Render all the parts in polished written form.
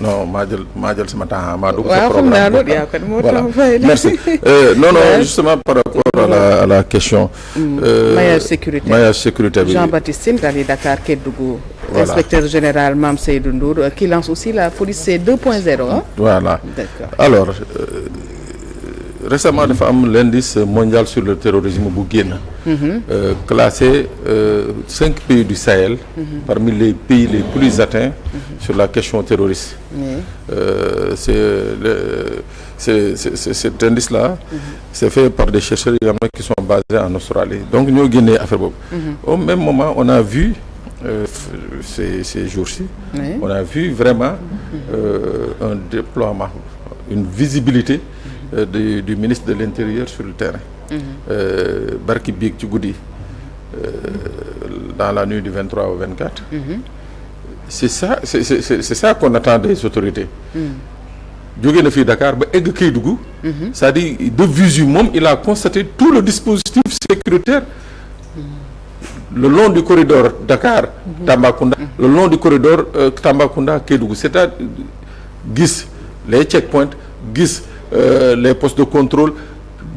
non maa jël sama temps maa dugg sa programme. Voilà merci non justement par rapport à la question. maillage sécurité bi Jean-Baptiste Tine Rallye Dakar Kédougou. Voilà. Inspecteur général Mame Seydou Ndour qui lance aussi la police 2.0 hein? Voilà. D'accord. Alors récemment dafa am l'indice mondial sur le terrorisme bu génn. Classé 5 pays du Sahel. Parmi les pays les plus atteints sur la question terroriste. Cet indice-là, c'est fait par des chercheurs qui sont basés en Australie. Donc ñoo génnee affaire boobu. Au même moment, on a vu ces jours-ci, on a vu vraiment un déploiement, une visibilité du ministre de l'Intérieur sur le terrain. Barki biig ci guddi dans la nuit du 23 au 24. C'est ça qu'on attend des autorités. jóge na fii Dakar ba egg Kédougou. C'est-à-dire de visu moom il a constaté tout le dispositif sécuritaire le long du corridor Dakar Tambacounda, le long du corridor Tambacounda Kédougou, c'est-à-dire gis les checkpoints, gis les postes de contrôle,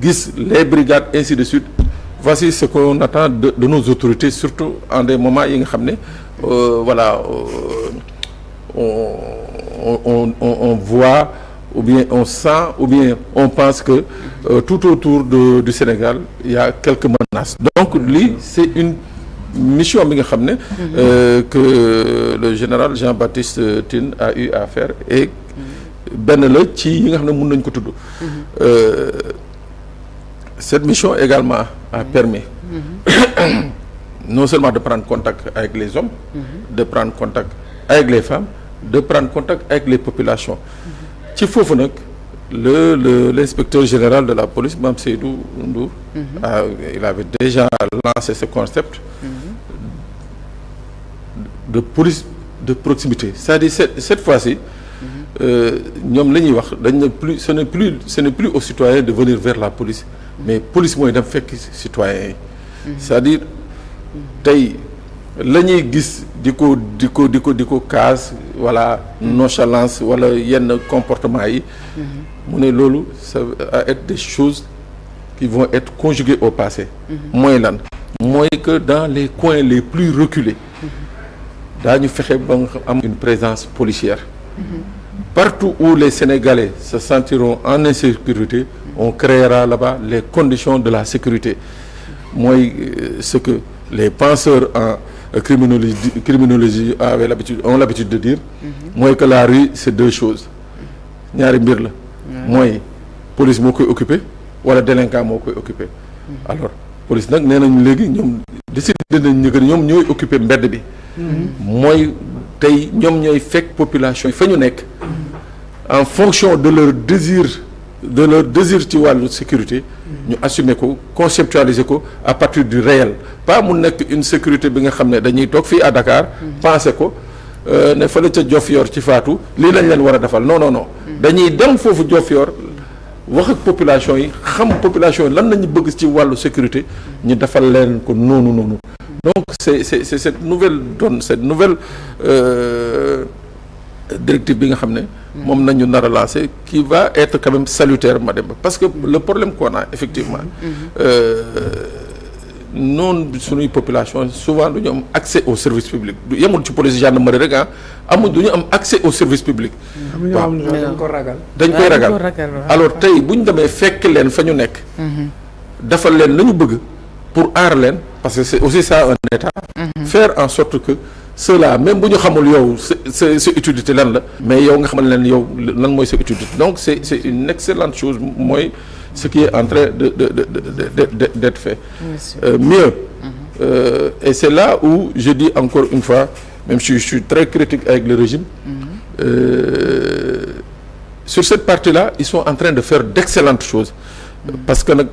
gis les brigades, ainsi de suite. Voici ce qu'on attend de nos autorités, surtout en des moments yi nga xam ne voilà on voit ou bien on sent ou bien on pense que tout autour du Sénégal il y a quelques menaces. Donc lii c'est une mission bi nga xam ne que le général Jean-Baptiste Tine a eu à faire et benn la ci yi nga xam ne mën nañu ko tudd. Cette mission également a permis non seulement de prendre contact avec les hommes, de prendre contact avec les femmes, de prendre contact avec les populations. Ci foofu nag l'inspecteur général de la police Mame Seydou Ndour il avait déjà lancé ce concept de police de proximité. C'est-à-dire cette fois-ci ñoom la ñuy wax dañ ne plus ce n'est plus aux citoyens de venir vers la police, mais police mooy dem fekk citoyens yi. C'est-à-dire tey la ñuy gis di ko casse voilà nonchalance wala yenn comportement yi mu ne loolu ça va être des choses qui vont être conjuguées au passé. mooy lan mooy que dans les coins les plus reculés daañu fexe ba nga am une présence policière. Partout où les Sénégalais se sentiront en insécurité, on créera là-bas les conditions de la sécurité. Mooy ce que les penseurs en criminologie ont l'habitude de dire. Mooy que la rue c'est deux choses. ñaari mbir la. mooy police moo koy occupé wala délinquant moo koy occupé. Alors police nag nee nañu léegi ñoom décidé nañ ñu que ñoom ñooy occupé mbedd bi. mooy tey ñoom ñooy fekk population yi fa ñu nekk en fonction de leur désir ci wàllu sécurité ñu assumer ko conceptualiser ko à partir du réel, pas mu nekk une sécurité bi nga xam ne dañuy toog fii à Dakar penser ko ne fële ca Diofior ci Fatou lii lañ leen war a defal non dañuy dem foofu Diofior wax ak population yi xam population yi lan lañu bëgg ci wàllu sécurité ñu defal leen ko noonu. Donc c'est cette nouvelle donne, cette nouvelle directive bi nga xam ne moom nañu nar a lancer qui va être quand même salutaire madame, parce que le problème qu'on a effectivement noonu suñuy population souvent du ñu am accès au service public du yemul ci police gendarmerie rek du ñu am accès au service public. waaw dañ koy ragal alors tey bu ñu demee fekk leen fa ñu nekk. defal leen la ñu bëgg pour aar leen, parce que c'est aussi ça un état. Faire en sorte que ceux-là même bu ñu xamul yow sa utilité lan la, mais yow nga xamal leen yow lan mooy sa utilité. Donc c'est une excellente chose mooy ce qui est en train d'être fait. Mieux. Et c'est là où je dis encore une fois, même si je suis très critique avec le régime, sur cette partie-là ils sont en train de faire d'excellentes choses. Parce que nag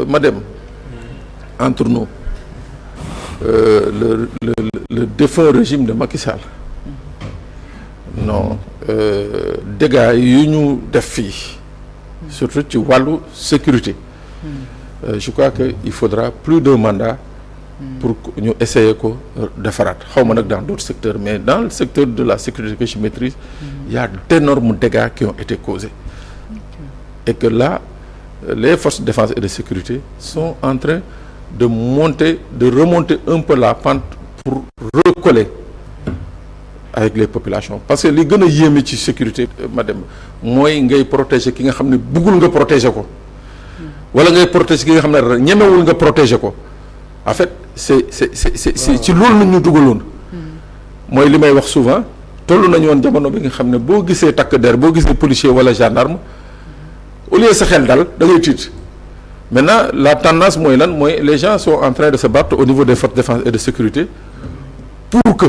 madame, entre nous, le défunt régime de Macky Sall non dégâts yu ñu def fii surtout ci wàllu sécurité, je crois que il faudra plus d'un mandat pour ñu essayer ko defaraat xaw ma nag dans d'autres secteurs mais dans le secteur de la sécurité que je maîtrise il y a d'énormes dégâts qui ont été causés et que là les forces de défense et de sécurité sont en train de remonter un peu la pente pour recoller avec les populations parce que li gën a yéeme ci sécurité madame mooy ngay protéger ki nga xam ne bëggul nga protéger ko wala ngay protéger ki nga xam ne ñemewul nga protéger ko en fait c'est ci loolu la ñu dugaloon mooy li may wax souvent toll nañu woon jamono bi nga xam ne boo gisee takk der boo gisee policier wala gendarme au lieu sa xel dal da ngay tiit maintenant la tendance mooy lan mooy les gens sont en train de se battre au niveau des forces de défense et de sécurité pour que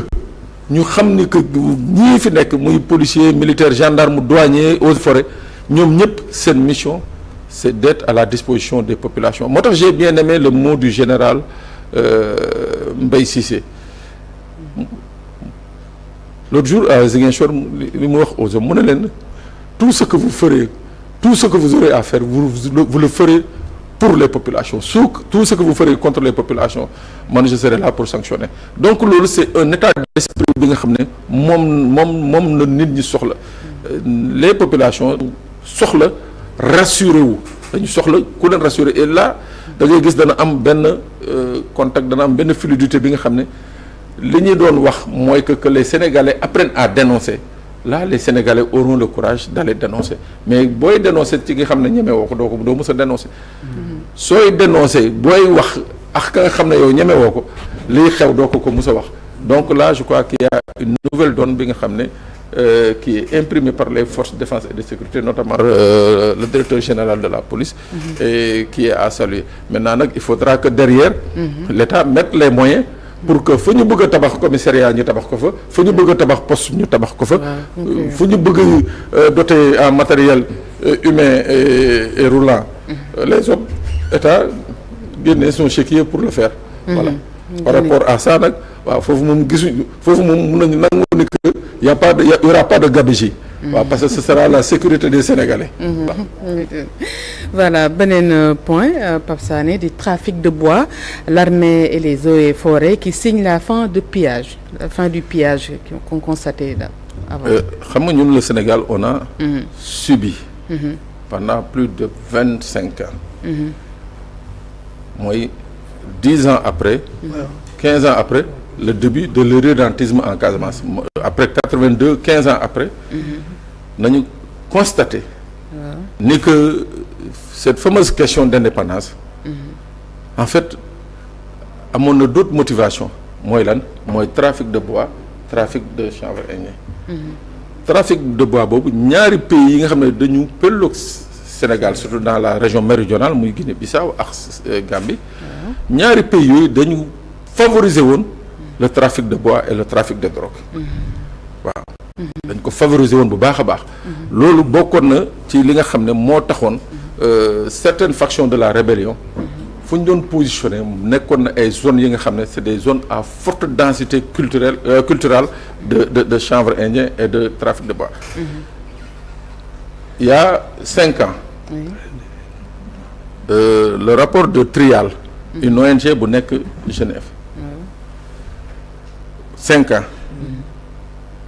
ñu xam ni que ñii fi nekk muy policier militaire gendarme douanier eaux et forêts ñoom ñëpp seen mission c'est d'être à la disposition des populations moo tax j'ai bien aimé le mot du général Mbaye Cissé l'autre jour à Ziguinchor li mu wax aux hommes mu ne leen tout ce que vous ferez tout ce que vous aurez à faire vous le ferez pour les populations tout ce que vous ferez contre les populations man je serai là pour sanctionner donc loolu c'est un état d'esprit bi nga xam ne moom la nit ñi soxla les populations soxla rassurer wu dañu soxla ku leen rassurer et là da ngay gis dana am benn contact dana am benn fluidité bi nga xam ne li ñuy doon wax mooy que les Sénégalais apprennent à dénoncer là les Sénégalais auront le courage d'aller dénoncer mais booy dénoncer ci nga xam ne ñeme woo ko doo mës a dénoncer sooy dénoncer booy wax ak ka nga xam ne yow ñeme woo ko liy xew doo ko mës a wax donc là je crois qu'il y a une nouvelle donne bi nga xam ne qui est imprimée par les forces de défense et de sécurité notamment le directeur général de la police et qui est à saluer maintenant nag il faudra que derrière l'État mette les moyens pour que fu ñu bëgg a tabax commissariat ñu tabax ko fa ñu bëgg a tabax poste ñu tabax ko fa fu ñu bëgg a doter en matériel humain et roulant les autres État génne son chéquier pour le faire voilà par rapport à ça nag waaw foofu moom gisuñu foofu moom mun nañu nangu ni que y aura pas de gabegie waaw parce que ce sera la sécurité des Sénégalais voilà beneen point Pape Sané du trafic de bois l'armée et les eaux et forêts qui signent la fin du pillage qu'on constatait là avant xam nga ñun le Sénégal on a subi pendant plus de 25 ans mooy 10 ans après 15 ans après le début de l'irrédentisme en Casamance après 82 15 ans après nañu constaté ni que cette fameuse question d'indépendance en fait amoon na d'autres motivations mooy lan mooy trafic de bois trafic de chanvre indien trafic de bois boobu ñaari pays yi nga xam ne dañu pelloog Sénégal surtout dans la région méridionale muy Guinée-Bissau ak Gambie ñaari pays yooyu dañu favoriser woon le trafic de bois et le trafic de drogue waaw dañ ko favoriser woon bu baax a baax loolu bokkoon na ci li nga xam ne moo taxoon certaines factions de la rébellion fu ñu doon positionné nekkoon na ay zones yi nga xam ne c'est des zones à forte densité culturelle de chanvre indien et de trafic de bois il y a 5 ans le rapport de Trial une ONG bu nekk Genève 5 ans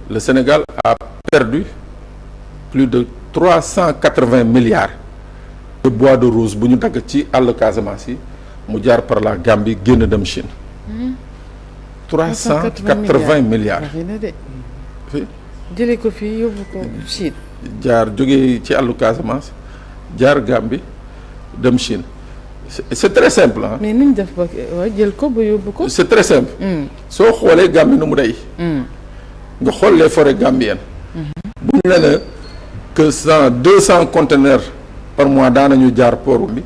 le Sénégal a perdu plus de 380 milliards de bois de rose bu ñu dagg ci àll Casamance yi mu jaar par la Gambie génn dem Chine 380 milliards jëlee ko fii yóbbu ko Chine jaar jógee ci àllu Casamance jaar Gambie dem Chine c'est très simple ah. mais nuñ def ba jël ko ba yóbbu ko. c'est très simple. soo xoolee Gambie nu mu day. nga xool les forêts gambiennes. bu ñu nee que 200 conteneurs par mois daanañu jaar port bi.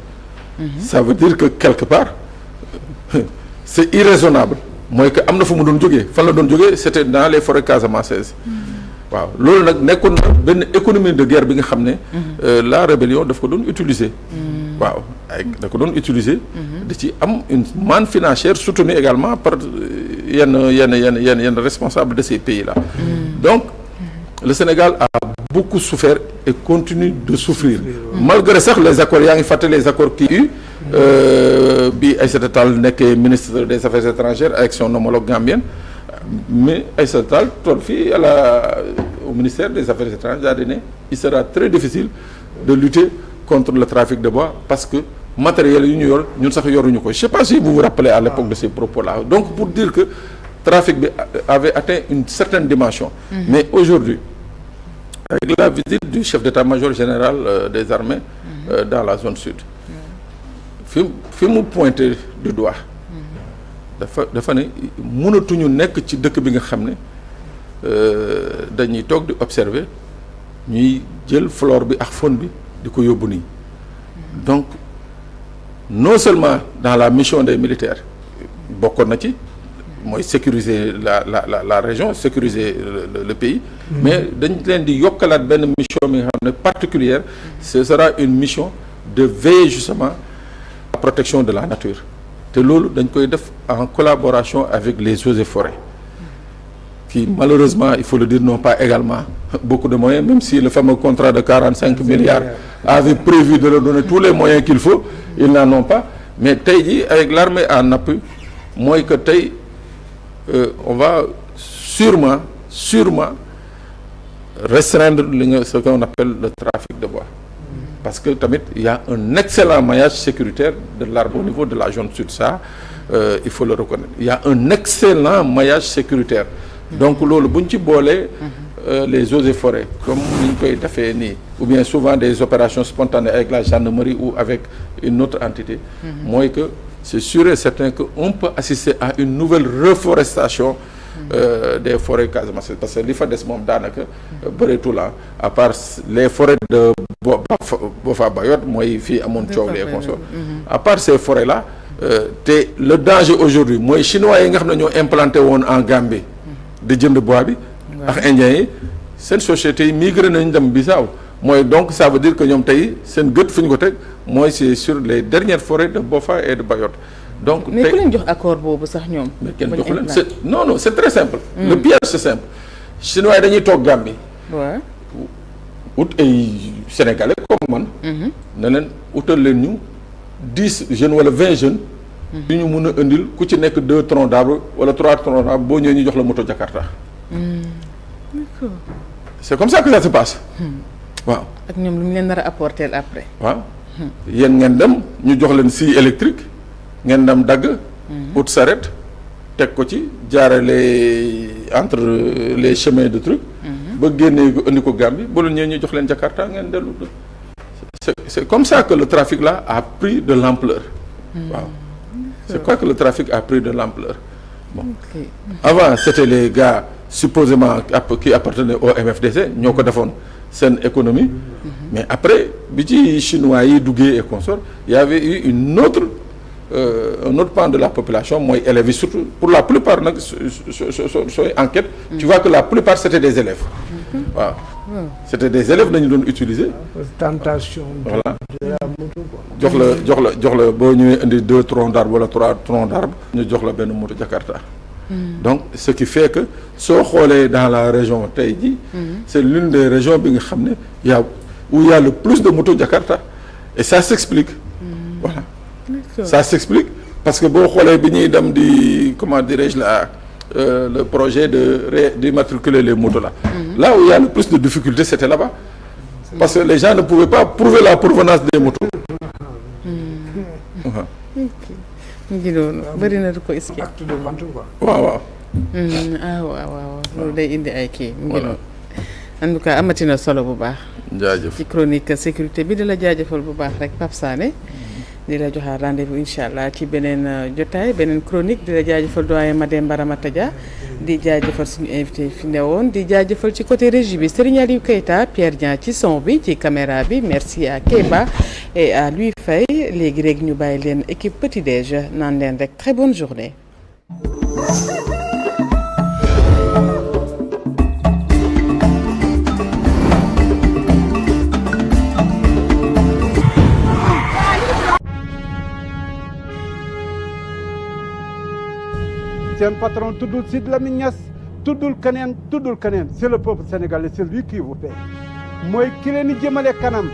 ça veut dire que quelque part c'est irraisonnable mooy que am na fu mu doon jógee fan la doon jógee c'était dans les forêts casamançaises. waaw loolu nag nekkoon na benn économie de guerre bi nga xam ne. la rébellion daf ko doon utiliser. waaw ay da ko doon utiliser. di ci am une manne financière soutenue également par yenn responsables de ces pays-là. donc le Sénégal a beaucoup souffert et continue de souffrir. malgré sax les accords yaa ngi fàttali les accords qui eu bi Aïssata Tall nekkee ministre des affaires étrangères avec son homologue gambienne mais Aïssata Tall toll fii au ministère des affaires étrangères daa di ne il sera très difficile de lutter contre le trafic de bois parce que matériel yu ñu yor ñun sax yoruñu ko je sais pas si vous vous rappelez à l'époque de ces propos-là donc pour dire que trafic bi avait atteint une certaine dimension mais aujourd'hui avec la visite du chef d'état-major général des armées dans la zone sud fi mu pointé du doigt dafa ne mënatuñu nekk ci dëkk bi nga xam ne dañuy toog di observer ñuy jël flore bi ak faune bi di ko yóbbu nii donc non seulement dans la mission des militaires bokkoon na ci mooy sécuriser la région sécuriser le pays mais dañ leen di yokkalaat benn mission bi nga xam ne particulière ce sera une mission de veiller justement à la protection de la nature te loolu dañ koy def en collaboration avec les eaux et forêts qui malheureusement il faut le dire n'ont pas également beaucoup de moyens même si le fameux contrat de 45 milliards avait prévu de leur donner tous les moyens qu'il faut ils n'en ont pas mais tey jii avec l'armée en appui mooy que tey on va sûrement restreindre ce qu'on appelle le trafic de bois parce que tamit il y a un excellent maillage sécuritaire de l'arbre au niveau de la zone sud ça il faut le reconnaître il y a un excellent maillage sécuritaire donc loolu bu ñu ci boolee les eaux et forêts comme ni ñu koy defee nii ou bien souvent des opérations spontanées avec la gendarmerie ou avec une autre entité mooy que c'est sûr et certain que on peut assister à une nouvelle reforestation des forêts Casamance parce que li fa des moom daanaka bëreetul à part les forêts de Boffa Bayotte mooy fii amoon coow les consorts à part ces forêts là te le danger aujourd'hui mooy chinois yi nga xam ne ñoo implanté woon en Gambie di jënd bois bi ak indiens yi seen sociétés yi migré nañu dem Bissau mooy donc ça veut dire que ñoom tey seen gët fu ñu ko teg mooy c'est sur les dernières forêts de Boffa et de Bayotte donc mais ku leen jox accord boobu sax ñoom. mais kenn joxu leen c'est non c'est très simple. le piège c'est simple. chinois yi dañuy toog Gambie. waaw. ut ay sénégalais comme man. ne leen utal leen ñu 10 jeunes wala 20 jeunes. yu ñu mun a indil ku ci nekk 2 troncs d'arbre wala 3 troncs d'arbre boo ñëwee ñu jox la moto Jakarta. d'accord. c'est comme ça que ça se passe. waaw. ak ñoom lu ñu leen nar a apporter après. waaw. yéen ngeen dem ñu jox leen scie électrique ngeen dem dagg. ut saret teg ko ci jaarale entre les chemins de truc. ba génnee ko indi ko Gambie ba lu ñëwee ñu jox leen Jakarta ngeen dellu. c'est comme ça que le trafic là a pris de l'ampleur. waaw c'est quoi que le trafic a pris de l'ampleur. Bon. Okay. Avant c'était les gars supposément qui appartenaient au MFDC ñoo ko defoon seen économie. Mais après bi ci chinois yi duggee et consorts il y avait eu un autre pan de la population mooy élèves yi surtout pour la plupart nag sooy enquête tu vois que la plupart c'était des élèves. waaw c'était des élèves nañu doon utiliser. tentation. voilà jox la boo ñëwee indi 2 troncs d'arbre wala 3 troncs d'arbre ñu jox la benn moto Jakarta. donc ce qui fait que soo xoolee dans la région tey jii. c'est l'une des régions bi nga xam ne où il y a le plus de motos Jakarta et ça s'explique. voilà ça s'explique parce que boo xoolee bi ñuy dem di comment dirais-je là le projet d'immatriculer les motos là. Là où il y a le plus de difficultés c'était là-bas. Parce que les gens ne pouvaient pas prouver la provenance des motos. mu ngi doon bëri na du ko expliqué. acte de vente quoi. waaw. waaw loolu day indi ay kii. mu ngi doon en tout cas amatina solo bu baax. jaajëf ci chronique sécurité bi di la jaajëfal bu baax rek Pape Sané. di la joxaat rendez-vous incha allah ci beneen jotaay beneen chronique di la jaajëfal doyen Mademba Ramata Dia di jaajëfal suñu invité fi newoon di jaajëfal ci côté régie bi Serigne Aliou Keita Pierre Dieng ci son bi ci caméra bi merci à Kéba et à Louis Faye léegi rek ñu bàyyi leen équipe petit déj naan leen rek très bonne journée. seen patron tuddul Sidy Lamine Niass tuddul keneen c'est le peuple sénégalais c'est lui qui vous paie mooy ki leen di jëmale kanam